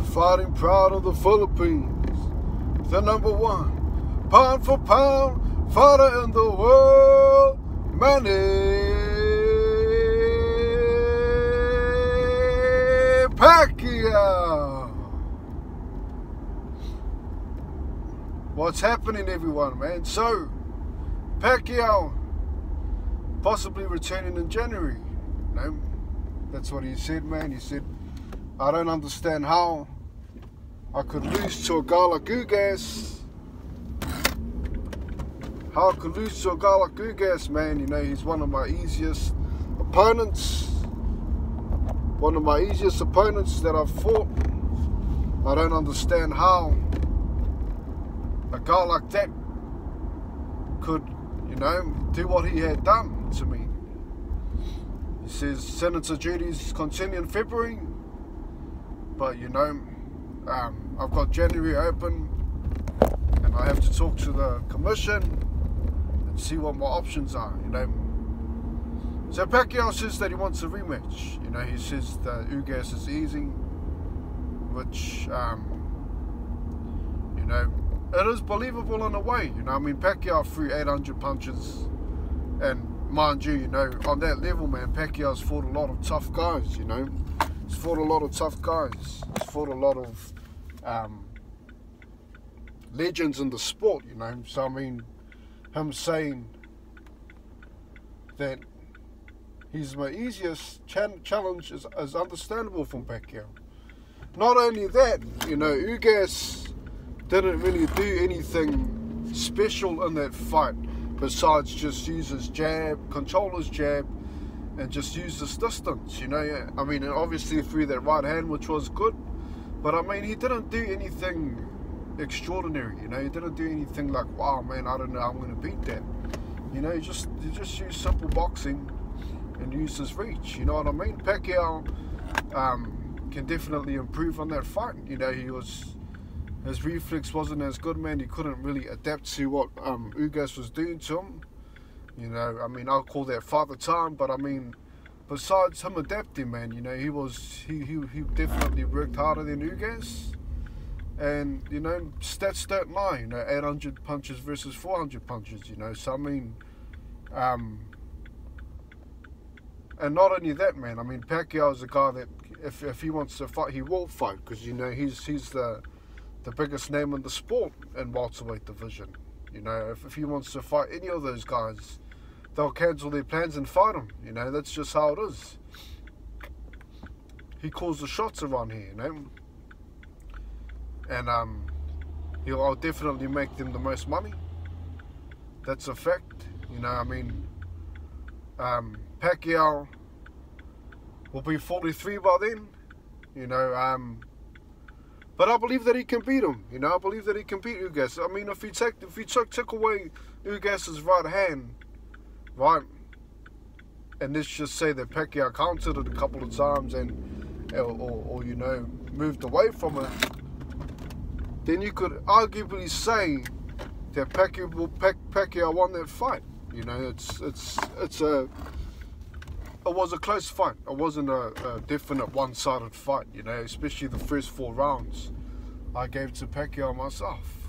fighting proud of the Philippines, the #1 pound for pound fighter in the world, Manny Pacquiao. What's happening, everyone, man? So, Pacquiao possibly returning in January. No, that's what he said, man. He said, I don't understand how I could lose to a guy like Ugas. How I could lose to a guy like Ugas, man. You know, he's one of my easiest opponents. One of my easiest opponents that I've fought. I don't understand how a guy like that could, you know, do what he had done to me. He says senator duties continue in February, but you know, I've got January open and I have to talk to the commission and see what my options are, you know. So Pacquiao says that he wants a rematch. You know, he says that Ugas is easy, which, you know, it is believable in a way. You know, I mean, Pacquiao threw 800 punches, and mind you, you know, on that level, man, Pacquiao's fought a lot of tough guys, you know. He's fought a lot of tough guys. He's fought a lot of legends in the sport, you know. So, I mean, him saying that he's my easiest challenge is understandable from Pacquiao. Not only that, you know, Ugas didn't really do anything special in that fight besides just use his jab, control his jab, and just use his distance, you know. I mean, obviously threw that right hand, which was good, but I mean, he didn't do anything extraordinary, you know. He didn't do anything like, wow, man, I don't know how I'm going to beat that. You know, he just used simple boxing and used his reach, you know what I mean? Pacquiao can definitely improve on that fight. You know, his reflex wasn't as good, man. He couldn't really adapt to what Ugas was doing to him. You know, I mean, I'll call that father time, but I mean, besides him adapting, man, you know, he definitely worked harder than Ugas. And, you know, stats don't lie, you know, 800 punches versus 400 punches, you know. So, I mean, and not only that, man, I mean, Pacquiao is a guy that if he wants to fight, he will fight, because, you know, he's the biggest name in the sport in welterweight division. You know, if he wants to fight any of those guys, they'll cancel their plans and fight him. You know, that's just how it is. He calls the shots around here, you know. And he'll definitely make them the most money. That's a fact. You know, I mean, Pacquiao will be 43 by then. You know, but I believe that he can beat him. You know, I believe that he can beat Ugas. I mean, if he took away Ugas's right hand, right, and let's just say that Pacquiao countered it a couple of times and or you know, moved away from it, then you could arguably say that Pacquiao won that fight. You know, it was a close fight. It wasn't a definite one-sided fight, you know, especially the first 4 rounds I gave to Pacquiao myself.